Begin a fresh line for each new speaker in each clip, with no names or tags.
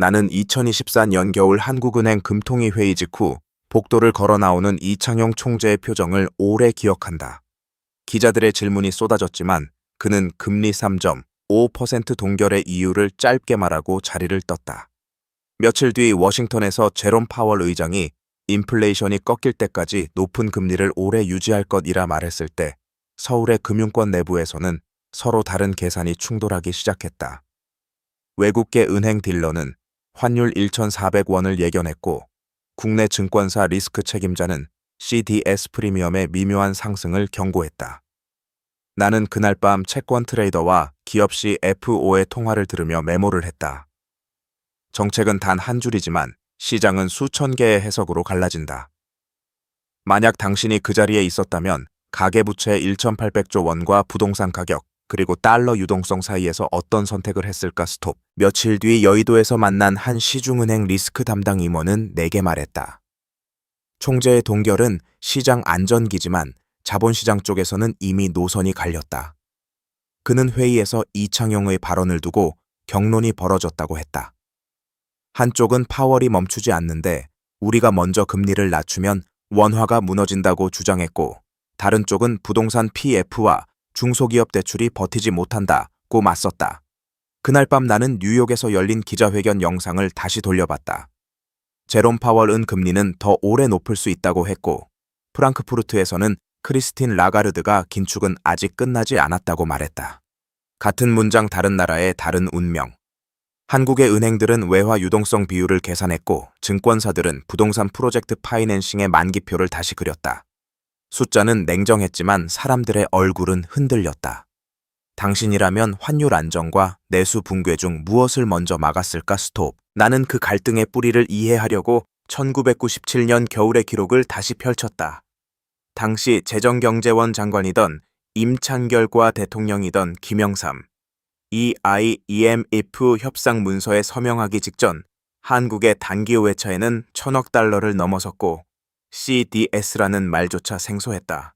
나는 2024년 겨울 한국은행 금통위 회의 직후 복도를 걸어 나오는 이창용 총재의 표정을 오래 기억한다. 기자들의 질문이 쏟아졌지만 그는 금리 3.5% 동결의 이유를 짧게 말하고 자리를 떴다. 며칠 뒤 워싱턴에서 제롬 파월 의장이 인플레이션이 꺾일 때까지 높은 금리를 오래 유지할 것이라 말했을 때 서울의 금융권 내부에서는 서로 다른 계산이 충돌하기 시작했다. 외국계 은행 딜러는 환율 1,400원을 예견했고 국내 증권사 리스크 책임자는 CDS 프리미엄의 미묘한 상승을 경고했다. 나는 그날 밤 채권 트레이더와 기업 CFO의 통화를 들으며 메모를 했다. 정책은 단 한 줄이지만 시장은 수천 개의 해석으로 갈라진다. 만약 당신이 그 자리에 있었다면 가계부채 1,800조 원과 부동산 가격, 그리고 달러 유동성 사이에서 어떤 선택을 했을까? 스톱. 며칠 뒤 여의도에서 만난 한 시중은행 리스크 담당 임원은 내게 말했다. 총재의 동결은 시장 안전기지만 자본시장 쪽에서는 이미 노선이 갈렸다. 그는 회의에서 이창용의 발언을 두고 격론이 벌어졌다고 했다. 한쪽은 파월이 멈추지 않는데 우리가 먼저 금리를 낮추면 원화가 무너진다고 주장했고, 다른 쪽은 부동산 PF와 중소기업 대출이 버티지 못한다고 맞섰다. 그날 밤 나는 뉴욕에서 열린 기자회견 영상을 다시 돌려봤다. 제롬 파월은 금리는 더 오래 높을 수 있다고 했고, 프랑크푸르트에서는 크리스틴 라가르드가 긴축은 아직 끝나지 않았다고 말했다. 같은 문장 다른 나라의 다른 운명. 한국의 은행들은 외화 유동성 비율을 계산했고 증권사들은 부동산 프로젝트 파이낸싱의 만기표를 다시 그렸다. 숫자는 냉정했지만 사람들의 얼굴은 흔들렸다. 당신이라면 환율 안정과 내수 붕괴 중 무엇을 먼저 막았을까? 스톱. 나는 그 갈등의 뿌리를 이해하려고 1997년 겨울의 기록을 다시 펼쳤다. 당시 재정경제원 장관이던 임창결과 대통령이던 김영삼, IMF 협상 문서에 서명하기 직전 한국의 단기 외채에는 1,000억 달러를 넘어섰고 CDS라는 말조차 생소했다.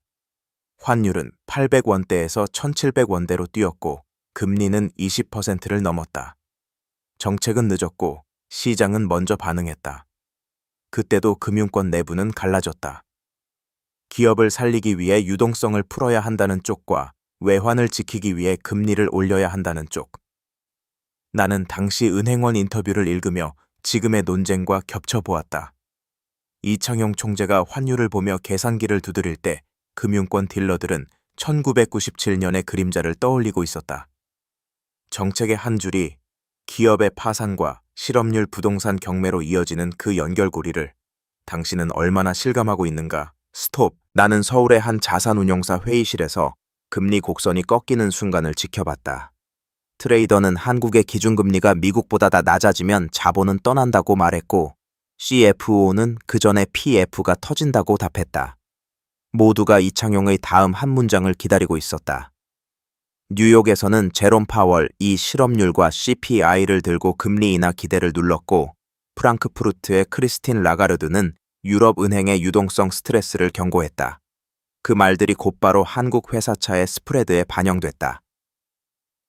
환율은 800원대에서 1,700원대로 뛰었고 금리는 20%를 넘었다. 정책은 늦었고 시장은 먼저 반응했다. 그때도 금융권 내부는 갈라졌다. 기업을 살리기 위해 유동성을 풀어야 한다는 쪽과 외환을 지키기 위해 금리를 올려야 한다는 쪽. 나는 당시 은행원 인터뷰를 읽으며 지금의 논쟁과 겹쳐보았다. 이창용 총재가 환율을 보며 계산기를 두드릴 때 금융권 딜러들은 1997년의 그림자를 떠올리고 있었다. 정책의 한 줄이 기업의 파산과 실업률 부동산 경매로 이어지는 그 연결고리를 당신은 얼마나 실감하고 있는가? 스톱. 나는 서울의 한 자산운용사 회의실에서 금리 곡선이 꺾이는 순간을 지켜봤다. 트레이더는 한국의 기준금리가 미국보다 다 낮아지면 자본은 떠난다고 말했고 CFO는 그 전에 PF가 터진다고 답했다. 모두가 이창용의 다음 한 문장을 기다리고 있었다. 뉴욕에서는 제롬 파월 이 실업률과 CPI를 들고 금리 인하 기대를 눌렀고 프랑크푸르트의 크리스틴 라가르드는 유럽은행의 유동성 스트레스를 경고했다. 그 말들이 곧바로 한국 회사차의 스프레드에 반영됐다.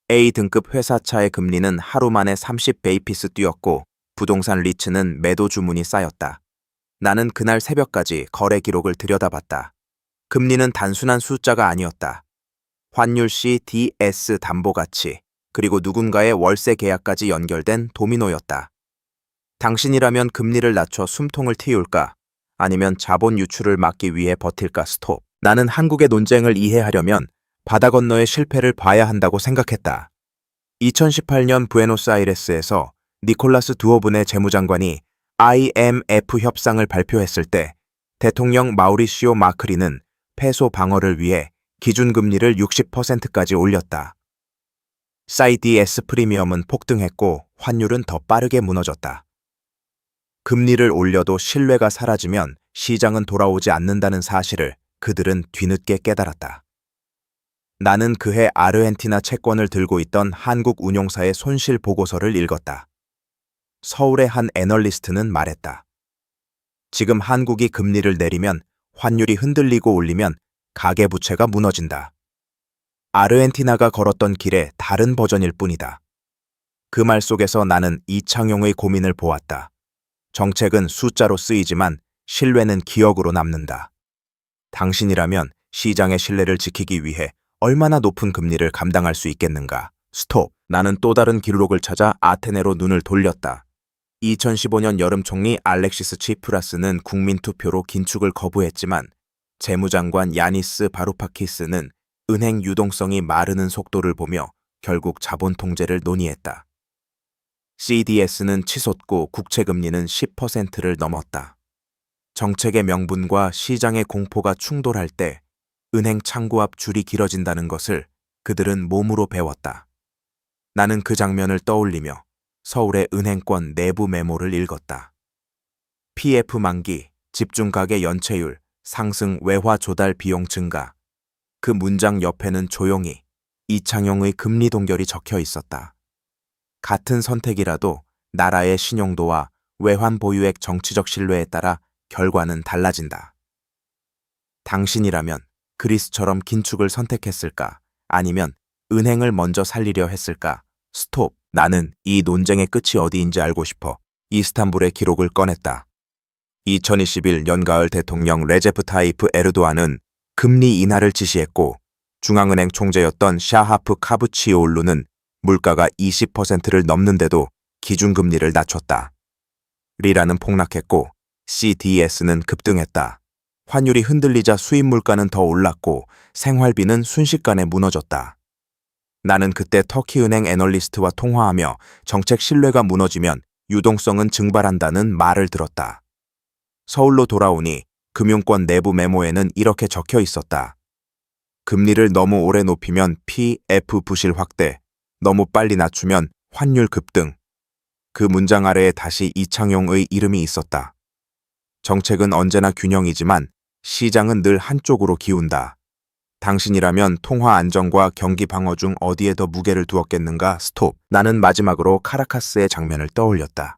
A등급 회사차의 금리는 하루 만에 30베이피스 뛰었고 부동산 리츠는 매도 주문이 쌓였다. 나는 그날 새벽까지 거래 기록을 들여다봤다. 금리는 단순한 숫자가 아니었다. 환율 CDS 담보가치, 그리고 누군가의 월세 계약까지 연결된 도미노였다. 당신이라면 금리를 낮춰 숨통을 틔울까? 아니면 자본 유출을 막기 위해 버틸까? 스톱. 나는 한국의 논쟁을 이해하려면 바다 건너의 실패를 봐야 한다고 생각했다. 2018년 부에노스아이레스에서 니콜라스 두오분의 재무장관이 IMF 협상을 발표했을 때 대통령 마우리시오 마크리는 페소 방어를 위해 기준금리를 60%까지 올렸다. CDS 프리미엄은 폭등했고 환율은 더 빠르게 무너졌다. 금리를 올려도 신뢰가 사라지면 시장은 돌아오지 않는다는 사실을 그들은 뒤늦게 깨달았다. 나는 그해 아르헨티나 채권을 들고 있던 한국 운용사의 손실 보고서를 읽었다. 서울의 한 애널리스트는 말했다. 지금 한국이 금리를 내리면 환율이 흔들리고 올리면 가계부채가 무너진다. 아르헨티나가 걸었던 길의 다른 버전일 뿐이다. 그 말 속에서 나는 이창용의 고민을 보았다. 정책은 숫자로 쓰이지만 신뢰는 기억으로 남는다. 당신이라면 시장의 신뢰를 지키기 위해 얼마나 높은 금리를 감당할 수 있겠는가? 스톱. 나는 또 다른 기록을 찾아 아테네로 눈을 돌렸다. 2015년 여름 총리 알렉시스 치프라스는 국민투표로 긴축을 거부했지만 재무장관 야니스 바루파키스는 은행 유동성이 마르는 속도를 보며 결국 자본 통제를 논의했다. CDS는 치솟고 국채금리는 10%를 넘었다. 정책의 명분과 시장의 공포가 충돌할 때 은행 창구 앞 줄이 길어진다는 것을 그들은 몸으로 배웠다. 나는 그 장면을 떠올리며 서울의 은행권 내부 메모를 읽었다. PF 만기, 집중가계 연체율, 상승 외화 조달 비용 증가. 그 문장 옆에는 조용히 이창용의 금리 동결이 적혀 있었다. 같은 선택이라도 나라의 신용도와 외환 보유액 정치적 신뢰에 따라 결과는 달라진다. 당신이라면 그리스처럼 긴축을 선택했을까? 아니면 은행을 먼저 살리려 했을까? 스톱. 나는 이 논쟁의 끝이 어디인지 알고 싶어 이스탄불의 기록을 꺼냈다. 2021 연가을 대통령 레제프 타이프 에르도안은 금리 인하를 지시했고 중앙은행 총재였던 샤하프 카부치오올루는 물가가 20%를 넘는데도 기준금리를 낮췄다. 리라는 폭락했고 CDS는 급등했다. 환율이 흔들리자 수입 물가는 더 올랐고 생활비는 순식간에 무너졌다. 나는 그때 터키은행 애널리스트와 통화하며 정책 신뢰가 무너지면 유동성은 증발한다는 말을 들었다. 서울로 돌아오니 금융권 내부 메모에는 이렇게 적혀 있었다. 금리를 너무 오래 높이면 PF 부실 확대, 너무 빨리 낮추면 환율 급등. 그 문장 아래에 다시 이창용의 이름이 있었다. 정책은 언제나 균형이지만 시장은 늘 한쪽으로 기운다. 당신이라면 통화 안정과 경기 방어 중 어디에 더 무게를 두었겠는가? 스톱. 나는 마지막으로 카라카스의 장면을 떠올렸다.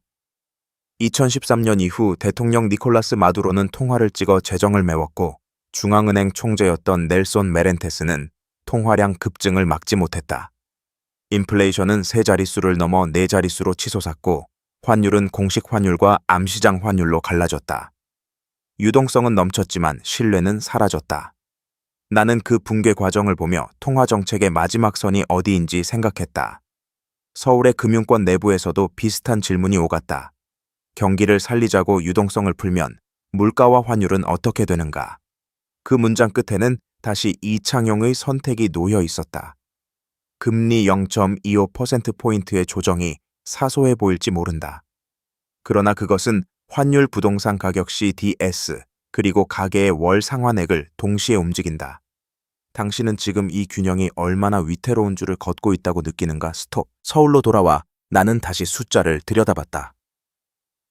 2013년 이후 대통령 니콜라스 마두로는 통화를 찍어 재정을 메웠고 중앙은행 총재였던 넬손 메렌테스는 통화량 급증을 막지 못했다. 인플레이션은 세 자릿수를 넘어 네 자릿수로 치솟았고 환율은 공식 환율과 암시장 환율로 갈라졌다. 유동성은 넘쳤지만 신뢰는 사라졌다. 나는 그 붕괴 과정을 보며 통화정책의 마지막 선이 어디인지 생각했다. 서울의 금융권 내부에서도 비슷한 질문이 오갔다. 경기를 살리자고 유동성을 풀면 물가와 환율은 어떻게 되는가? 그 문장 끝에는 다시 이창용의 선택이 놓여 있었다. 금리 0.25%포인트의 조정이 사소해 보일지 모른다. 그러나 그것은 환율 부동산 가격 CDS 그리고 가계의 월 상환액을 동시에 움직인다. 당신은 지금 이 균형이 얼마나 위태로운 줄을 걷고 있다고 느끼는가? 스톱. 서울로 돌아와 나는 다시 숫자를 들여다봤다.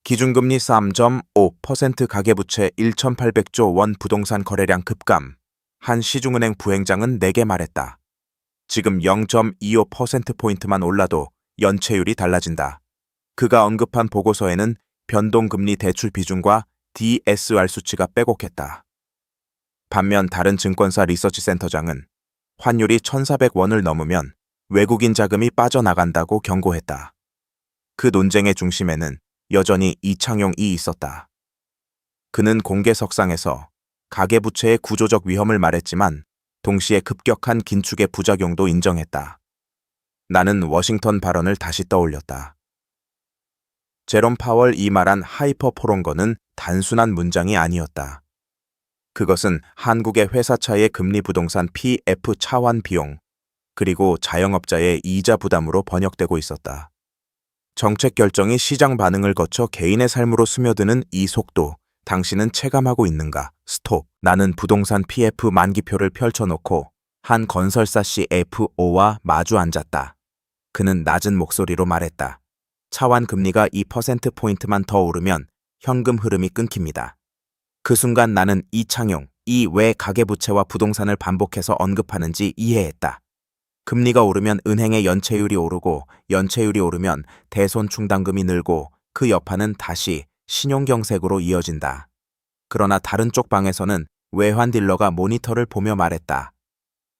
기준금리 3.5% 가계부채 1,800조 원 부동산 거래량 급감. 한 시중은행 부행장은 내게 말했다. 지금 0.25%포인트만 올라도 연체율이 달라진다. 그가 언급한 보고서에는 변동금리 대출 비중과 DSR 수치가 빼곡했다. 반면 다른 증권사 리서치 센터장은 환율이 1,400원을 넘으면 외국인 자금이 빠져나간다고 경고했다. 그 논쟁의 중심에는 여전히 이창용이 있었다. 그는 공개석상에서 가계부채의 구조적 위험을 말했지만 동시에 급격한 긴축의 부작용도 인정했다. 나는 워싱턴 발언을 다시 떠올렸다. 제롬 파월이 말한 하이퍼 포롱거는 단순한 문장이 아니었다. 그것은 한국의 회사차의 금리 부동산 PF 차환 비용, 그리고 자영업자의 이자 부담으로 번역되고 있었다. 정책 결정이 시장 반응을 거쳐 개인의 삶으로 스며드는 이 속도, 당신은 체감하고 있는가? 스톱. 나는 부동산 PF 만기표를 펼쳐놓고 한 건설사 CFO와 마주 앉았다. 그는 낮은 목소리로 말했다. 차환 금리가 2%포인트만 더 오르면 현금 흐름이 끊깁니다. 그 순간 나는 이창용, 이 왜 가계부채와 부동산을 반복해서 언급하는지 이해했다. 금리가 오르면 은행의 연체율이 오르고 연체율이 오르면 대손 충당금이 늘고 그 여파는 다시 신용경색으로 이어진다. 그러나 다른 쪽 방에서는 외환 딜러가 모니터를 보며 말했다.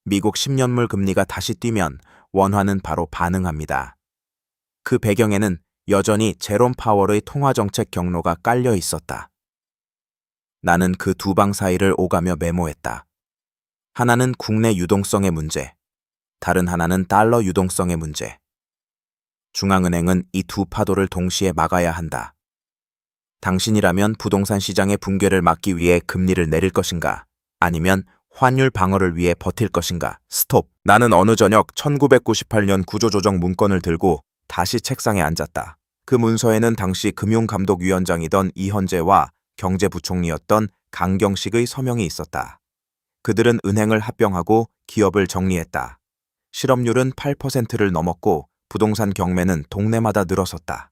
미국 10년물 금리가 다시 뛰면 원화는 바로 반응합니다. 그 배경에는 여전히 제롬 파월의 통화정책 경로가 깔려 있었다. 나는 그 두 방 사이를 오가며 메모했다. 하나는 국내 유동성의 문제, 다른 하나는 달러 유동성의 문제. 중앙은행은 이 두 파도를 동시에 막아야 한다. 당신이라면 부동산 시장의 붕괴를 막기 위해 금리를 내릴 것인가? 아니면 환율 방어를 위해 버틸 것인가? 스톱. 나는 어느 저녁 1998년 구조조정 문건을 들고 다시 책상에 앉았다. 그 문서에는 당시 금융감독위원장이던 이현재와 경제부총리였던 강경식의 서명이 있었다. 그들은 은행을 합병하고 기업을 정리했다. 실업률은 8%를 넘었고 부동산 경매는 동네마다 늘어섰다.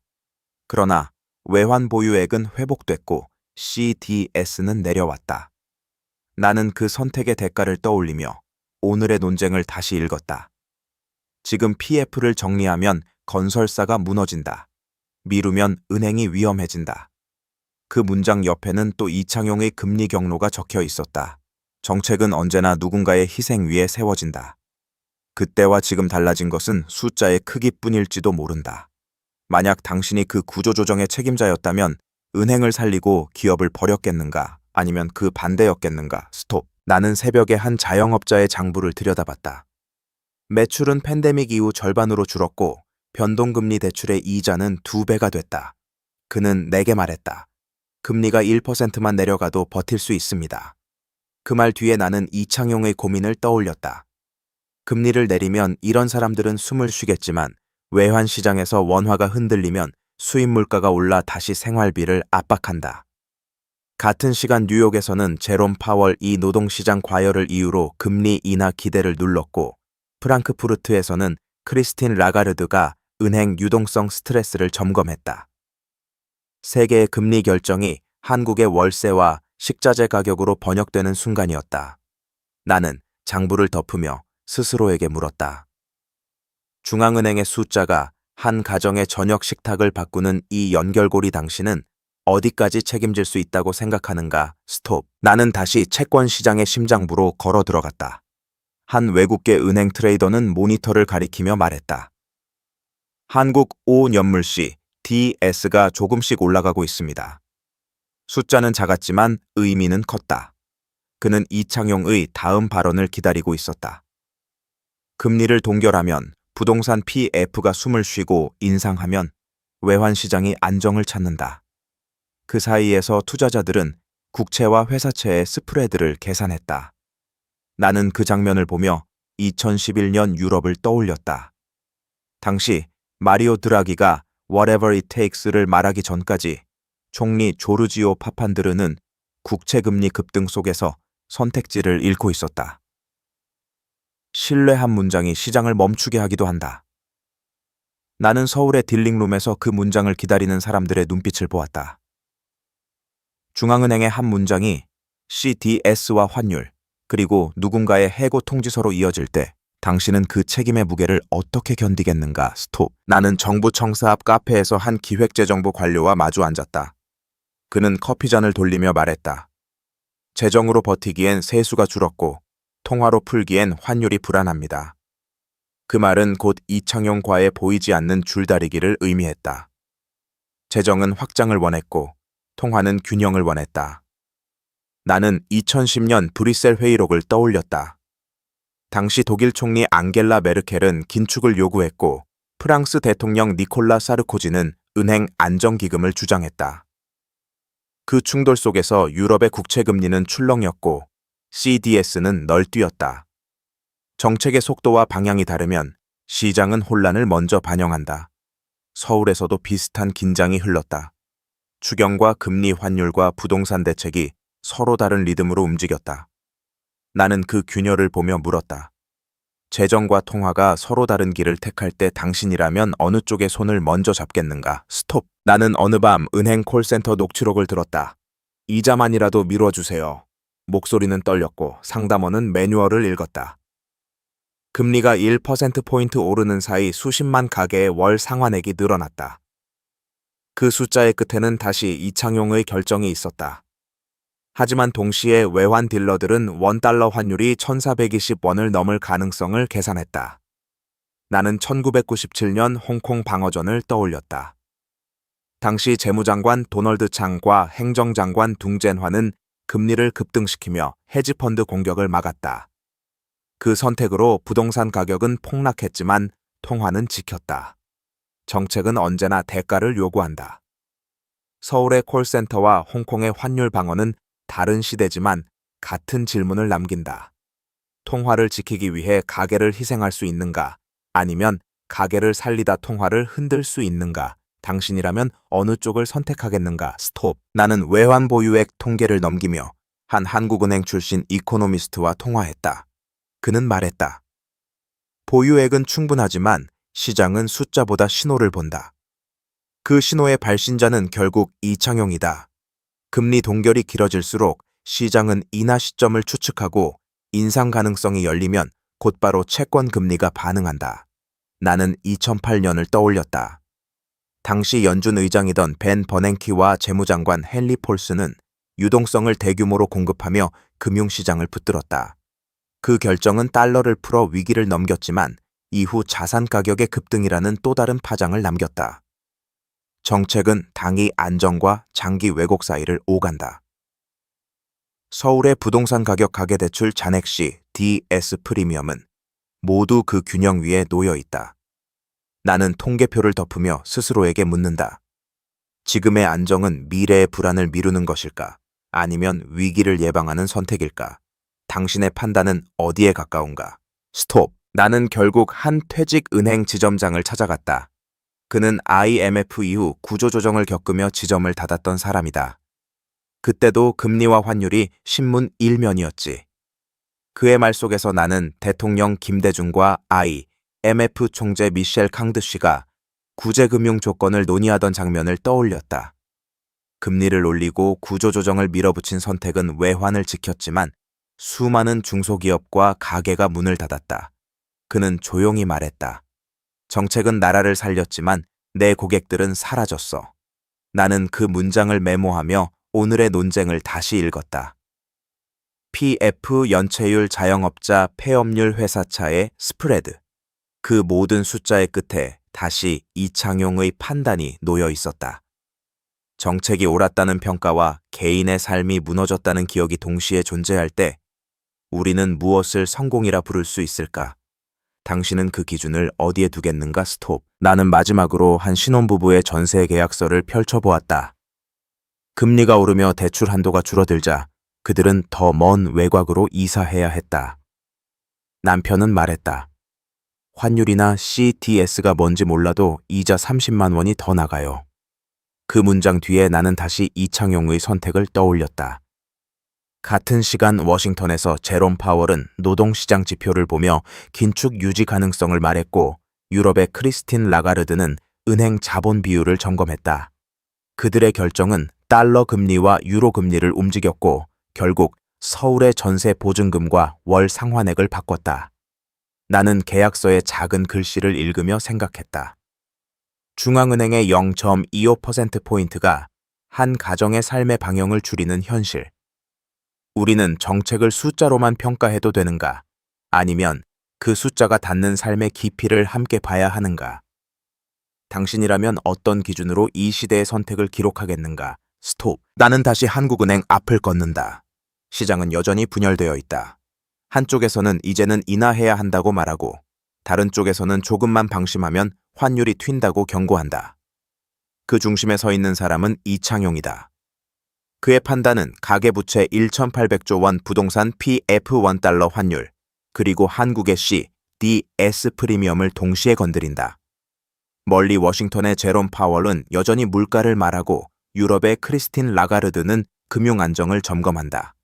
그러나 외환 보유액은 회복됐고 CDS는 내려왔다. 나는 그 선택의 대가를 떠올리며 오늘의 논쟁을 다시 읽었다. 지금 PF를 정리하면 건설사가 무너진다. 미루면 은행이 위험해진다. 그 문장 옆에는 또 이창용의 금리 경로가 적혀 있었다. 정책은 언제나 누군가의 희생 위에 세워진다. 그때와 지금 달라진 것은 숫자의 크기뿐일지도 모른다. 만약 당신이 그 구조조정의 책임자였다면 은행을 살리고 기업을 버렸겠는가? 아니면 그 반대였겠는가? 스톱. 나는 새벽에 한 자영업자의 장부를 들여다봤다. 매출은 팬데믹 이후 절반으로 줄었고 변동금리 대출의 이자는 2배가 됐다. 그는 내게 말했다. 금리가 1%만 내려가도 버틸 수 있습니다. 그 말 뒤에 나는 이창용의 고민을 떠올렸다. 금리를 내리면 이런 사람들은 숨을 쉬겠지만 외환 시장에서 원화가 흔들리면 수입 물가가 올라 다시 생활비를 압박한다. 같은 시간 뉴욕에서는 제롬 파월 이 노동시장 과열을 이유로 금리 인하 기대를 눌렀고 프랑크푸르트에서는 크리스틴 라가르드가 은행 유동성 스트레스를 점검했다. 세계의 금리 결정이 한국의 월세와 식자재 가격으로 번역되는 순간이었다. 나는 장부를 덮으며 스스로에게 물었다. 중앙은행의 숫자가 한 가정의 저녁 식탁을 바꾸는 이 연결고리 당신은 어디까지 책임질 수 있다고 생각하는가? 스톱. 나는 다시 채권 시장의 심장부로 걸어 들어갔다. 한 외국계 은행 트레이더는 모니터를 가리키며 말했다. 한국 5년물시 DS가 조금씩 올라가고 있습니다. 숫자는 작았지만 의미는 컸다. 그는 이창용의 다음 발언을 기다리고 있었다. 금리를 동결하면 부동산 PF가 숨을 쉬고 인상하면 외환시장이 안정을 찾는다. 그 사이에서 투자자들은 국채와 회사채의 스프레드를 계산했다. 나는 그 장면을 보며 2011년 유럽을 떠올렸다. 당시 마리오 드라기가 Whatever it takes를 말하기 전까지 총리 조르지오 파판드르는 국채금리 급등 속에서 선택지를 잃고 있었다. 신뢰 한 문장이 시장을 멈추게 하기도 한다. 나는 서울의 딜링룸에서 그 문장을 기다리는 사람들의 눈빛을 보았다. 중앙은행의 한 문장이 CDS와 환율, 그리고 누군가의 해고 통지서로 이어질 때 당신은 그 책임의 무게를 어떻게 견디겠는가? 스톱. 나는 정부 청사 앞 카페에서 한 기획재정부 관료와 마주 앉았다. 그는 커피잔을 돌리며 말했다. 재정으로 버티기엔 세수가 줄었고 통화로 풀기엔 환율이 불안합니다. 그 말은 곧 이창용과의 보이지 않는 줄다리기를 의미했다. 재정은 확장을 원했고 통화는 균형을 원했다. 나는 2010년 브뤼셀 회의록을 떠올렸다. 당시 독일 총리 앙겔라 메르켈은 긴축을 요구했고 프랑스 대통령 니콜라 사르코지는 은행 안정기금을 주장했다. 그 충돌 속에서 유럽의 국채금리는 출렁였고 CDS는 널뛰었다. 정책의 속도와 방향이 다르면 시장은 혼란을 먼저 반영한다. 서울에서도 비슷한 긴장이 흘렀다. 추경과 금리 환율과 부동산 대책이 서로 다른 리듬으로 움직였다. 나는 그 균열을 보며 물었다. 재정과 통화가 서로 다른 길을 택할 때 당신이라면 어느 쪽의 손을 먼저 잡겠는가? 스톱. 나는 어느 밤 은행 콜센터 녹취록을 들었다. 이자만이라도 미뤄주세요. 목소리는 떨렸고 상담원은 매뉴얼을 읽었다. 금리가 1%포인트 오르는 사이 수십만 가게의 월 상환액이 늘어났다. 그 숫자의 끝에는 다시 이창용의 결정이 있었다. 하지만 동시에 외환 딜러들은 $1 환율이 1,420원을 넘을 가능성을 계산했다. 나는 1997년 홍콩 방어전을 떠올렸다. 당시 재무장관 도널드 창과 행정장관 둥젠화는 금리를 급등시키며 헤지펀드 공격을 막았다. 그 선택으로 부동산 가격은 폭락했지만 통화는 지켰다. 정책은 언제나 대가를 요구한다. 서울의 콜센터와 홍콩의 환율 방어는 다른 시대지만 같은 질문을 남긴다. 통화를 지키기 위해 가계를 희생할 수 있는가? 아니면 가계를 살리다 통화를 흔들 수 있는가? 당신이라면 어느 쪽을 선택하겠는가? 스톱. 나는 외환 보유액 통계를 넘기며 한 한국은행 출신 이코노미스트와 통화했다. 그는 말했다. 보유액은 충분하지만 시장은 숫자보다 신호를 본다. 그 신호의 발신자는 결국 이창용이다. 금리 동결이 길어질수록 시장은 인하 시점을 추측하고 인상 가능성이 열리면 곧바로 채권 금리가 반응한다. 나는 2008년을 떠올렸다. 당시 연준 의장이던 벤 버냉키와 재무장관 헨리 폴스는 유동성을 대규모로 공급하며 금융시장을 붙들었다. 그 결정은 달러를 풀어 위기를 넘겼지만 이후 자산 가격의 급등이라는 또 다른 파장을 남겼다. 정책은 당이 안정과 장기 왜곡 사이를 오간다. 서울의 부동산 가격 가계대출 잔액시 DS 프리미엄은 모두 그 균형 위에 놓여 있다. 나는 통계표를 덮으며 스스로에게 묻는다. 지금의 안정은 미래의 불안을 미루는 것일까? 아니면 위기를 예방하는 선택일까? 당신의 판단은 어디에 가까운가? 스톱. 나는 결국 한 퇴직은행 지점장을 찾아갔다. 그는 IMF 이후 구조조정을 겪으며 지점을 닫았던 사람이다. 그때도 금리와 환율이 신문 1면이었지. 그의 말 속에서 나는 대통령 김대중과 IMF 총재 미셸 캉드 씨가 구제금융 조건을 논의하던 장면을 떠올렸다. 금리를 올리고 구조조정을 밀어붙인 선택은 외환을 지켰지만 수많은 중소기업과 가게가 문을 닫았다. 그는 조용히 말했다. 정책은 나라를 살렸지만 내 고객들은 사라졌어. 나는 그 문장을 메모하며 오늘의 논쟁을 다시 읽었다. PF 연체율 자영업자 폐업률 회사차의 스프레드. 그 모든 숫자의 끝에 다시 이창용의 판단이 놓여 있었다. 정책이 옳았다는 평가와 개인의 삶이 무너졌다는 기억이 동시에 존재할 때 우리는 무엇을 성공이라 부를 수 있을까? 당신은 그 기준을 어디에 두겠는가? 스톱. 나는 마지막으로 한 신혼부부의 전세 계약서를 펼쳐보았다. 금리가 오르며 대출 한도가 줄어들자 그들은 더 먼 외곽으로 이사해야 했다. 남편은 말했다. 환율이나 CDS가 뭔지 몰라도 이자 30만 원이 더 나가요. 그 문장 뒤에 나는 다시 이창용의 선택을 떠올렸다. 같은 시간 워싱턴에서 제롬 파월은 노동시장 지표를 보며 긴축 유지 가능성을 말했고 유럽의 크리스틴 라가르드는 은행 자본 비율을 점검했다. 그들의 결정은 달러 금리와 유로 금리를 움직였고 결국 서울의 전세 보증금과 월 상환액을 바꿨다. 나는 계약서의 작은 글씨를 읽으며 생각했다. 중앙은행의 0.25%포인트가 한 가정의 삶의 방향을 줄이는 현실. 우리는 정책을 숫자로만 평가해도 되는가? 아니면 그 숫자가 닿는 삶의 깊이를 함께 봐야 하는가? 당신이라면 어떤 기준으로 이 시대의 선택을 기록하겠는가? 스톱. 나는 다시 한국은행 앞을 걷는다. 시장은 여전히 분열되어 있다. 한쪽에서는 이제는 인하해야 한다고 말하고 다른 쪽에서는 조금만 방심하면 환율이 튄다고 경고한다. 그 중심에 서 있는 사람은 이창용이다. 그의 판단은 가계부채 1,800조 원 부동산 PF1달러 환율, 그리고 한국의 CDS 프리미엄을 동시에 건드린다. 멀리 워싱턴의 제롬 파월은 여전히 물가를 말하고 유럽의 크리스틴 라가르드는 금융 안정을 점검한다.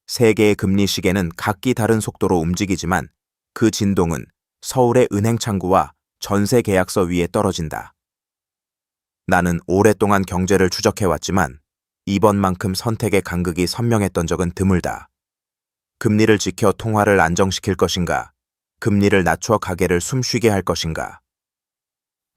세계의 금리 시계는 각기 다른 속도로 움직이지만 그 진동은 서울의 은행 창구와 전세 계약서 위에 떨어진다. 나는 오랫동안 경제를 추적해왔지만 이번만큼 선택의 간극이 선명했던 적은 드물다. 금리를 지켜 통화를 안정시킬 것인가? 금리를 낮춰 가계를 숨쉬게 할 것인가?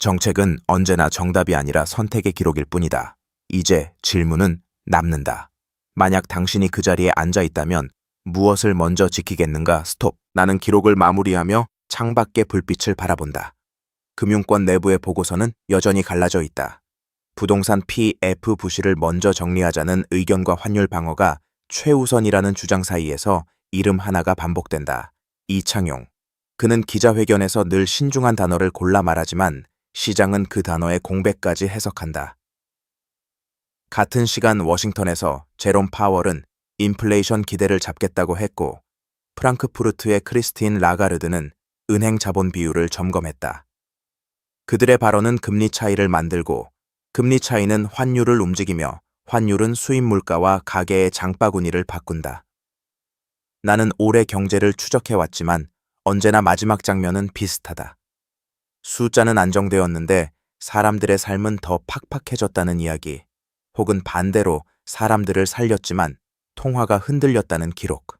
정책은 언제나 정답이 아니라 선택의 기록일 뿐이다. 이제 질문은 남는다. 만약 당신이 그 자리에 앉아 있다면 무엇을 먼저 지키겠는가? 스톱. 나는 기록을 마무리하며 창밖의 불빛을 바라본다. 금융권 내부의 보고서는 여전히 갈라져 있다. 부동산 PF 부실을 먼저 정리하자는 의견과 환율 방어가 최우선이라는 주장 사이에서 이름 하나가 반복된다. 이창용. 그는 기자회견에서 늘 신중한 단어를 골라 말하지만 시장은 그 단어의 공백까지 해석한다. 같은 시간 워싱턴에서 제롬 파월은 인플레이션 기대를 잡겠다고 했고 프랑크푸르트의 크리스틴 라가르드는 은행 자본 비율을 점검했다. 그들의 발언은 금리 차이를 만들고 금리 차이는 환율을 움직이며 환율은 수입 물가와 가계의 장바구니를 바꾼다. 나는 올해 경제를 추적해왔지만 언제나 마지막 장면은 비슷하다. 숫자는 안정되었는데 사람들의 삶은 더 팍팍해졌다는 이야기, 혹은 반대로 사람들을 살렸지만 통화가 흔들렸다는 기록.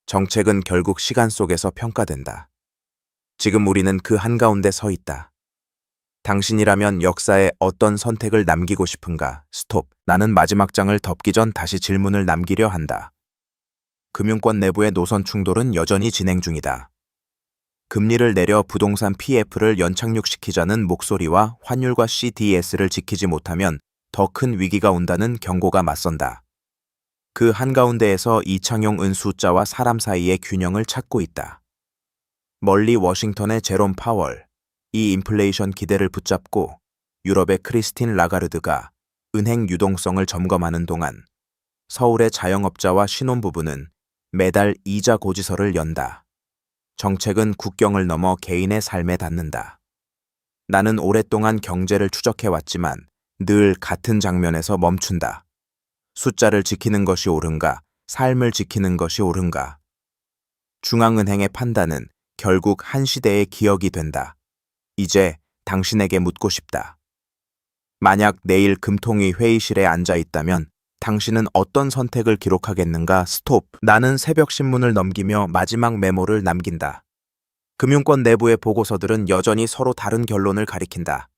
정책은 결국 시간 속에서 평가된다. 지금 우리는 그 한가운데 서 있다. 당신이라면 역사에 어떤 선택을 남기고 싶은가? 스톱. 나는 마지막 장을 덮기 전 다시 질문을 남기려 한다. 금융권 내부의 노선 충돌은 여전히 진행 중이다. 금리를 내려 부동산 PF를 연착륙시키자는 목소리와 환율과 CDS를 지키지 못하면 더 큰 위기가 온다는 경고가 맞선다. 그 한가운데에서 이창용은 숫자와 사람 사이의 균형을 찾고 있다. 멀리 워싱턴의 제롬 파월, 이 인플레이션 기대를 붙잡고 유럽의 크리스틴 라가르드가 은행 유동성을 점검하는 동안 서울의 자영업자와 신혼부부는 매달 이자 고지서를 연다. 정책은 국경을 넘어 개인의 삶에 닿는다. 나는 오랫동안 경제를 추적해왔지만 늘 같은 장면에서 멈춘다. 숫자를 지키는 것이 옳은가, 삶을 지키는 것이 옳은가. 중앙은행의 판단은 결국 한 시대의 기억이 된다. 이제 당신에게 묻고 싶다. 만약 내일 금통위 회의실에 앉아 있다면 당신은 어떤 선택을 기록하겠는가? 스톱. 나는 새벽 신문을 넘기며 마지막 메모를 남긴다. 금융권 내부의 보고서들은 여전히 서로 다른 결론을 가리킨다.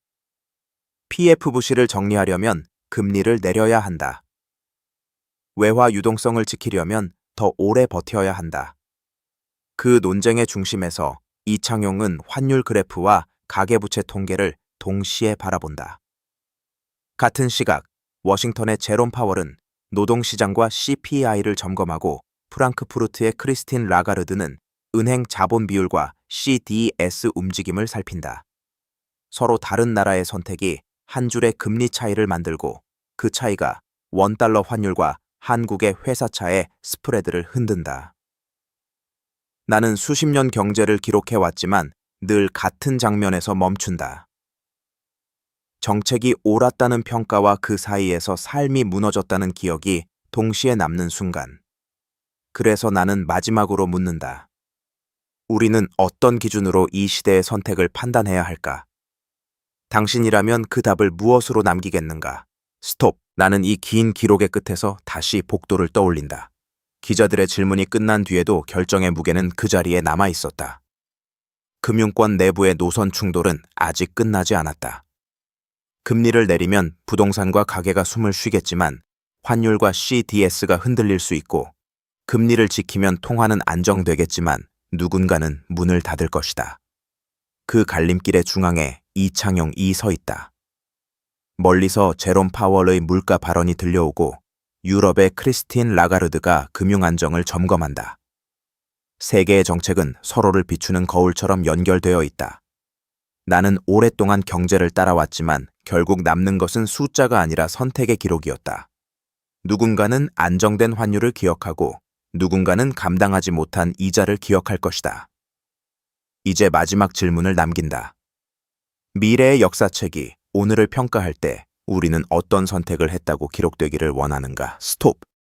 PF 부실을 정리하려면 금리를 내려야 한다. 외화 유동성을 지키려면 더 오래 버텨야 한다. 그 논쟁의 중심에서 이창용은 환율 그래프와 가계부채 통계를 동시에 바라본다. 같은 시각 워싱턴의 제롬 파월은 노동시장과 CPI를 점검하고 프랑크푸르트의 크리스틴 라가르드는 은행 자본 비율과 CDS 움직임을 살핀다. 서로 다른 나라의 선택이 한 줄의 금리 차이를 만들고 그 차이가 원달러 환율과 한국의 회사차의 스프레드를 흔든다. 나는 수십 년 경제를 기록해왔지만 늘 같은 장면에서 멈춘다. 정책이 옳았다는 평가와 그 사이에서 삶이 무너졌다는 기억이 동시에 남는 순간. 그래서 나는 마지막으로 묻는다. 우리는 어떤 기준으로 이 시대의 선택을 판단해야 할까? 당신이라면 그 답을 무엇으로 남기겠는가? 스톱. 나는 이 긴 기록의 끝에서 다시 복도를 떠올린다. 기자들의 질문이 끝난 뒤에도 결정의 무게는 그 자리에 남아 있었다. 금융권 내부의 노선 충돌은 아직 끝나지 않았다. 금리를 내리면 부동산과 가계가 숨을 쉬겠지만 환율과 CDS가 흔들릴 수 있고 금리를 지키면 통화는 안정되겠지만 누군가는 문을 닫을 것이다. 그 갈림길의 중앙에 이창용이 서 있다. 멀리서 제롬 파월의 물가 발언이 들려오고 유럽의 크리스틴 라가르드가 금융 안정을 점검한다. 세계의 정책은 서로를 비추는 거울처럼 연결되어 있다. 나는 오랫동안 경제를 따라왔지만 결국 남는 것은 숫자가 아니라 선택의 기록이었다. 누군가는 안정된 환율을 기억하고 누군가는 감당하지 못한 이자를 기억할 것이다. 이제 마지막 질문을 남긴다. 미래의 역사책이 오늘을 평가할 때 우리는 어떤 선택을 했다고 기록되기를 원하는가? 스톱.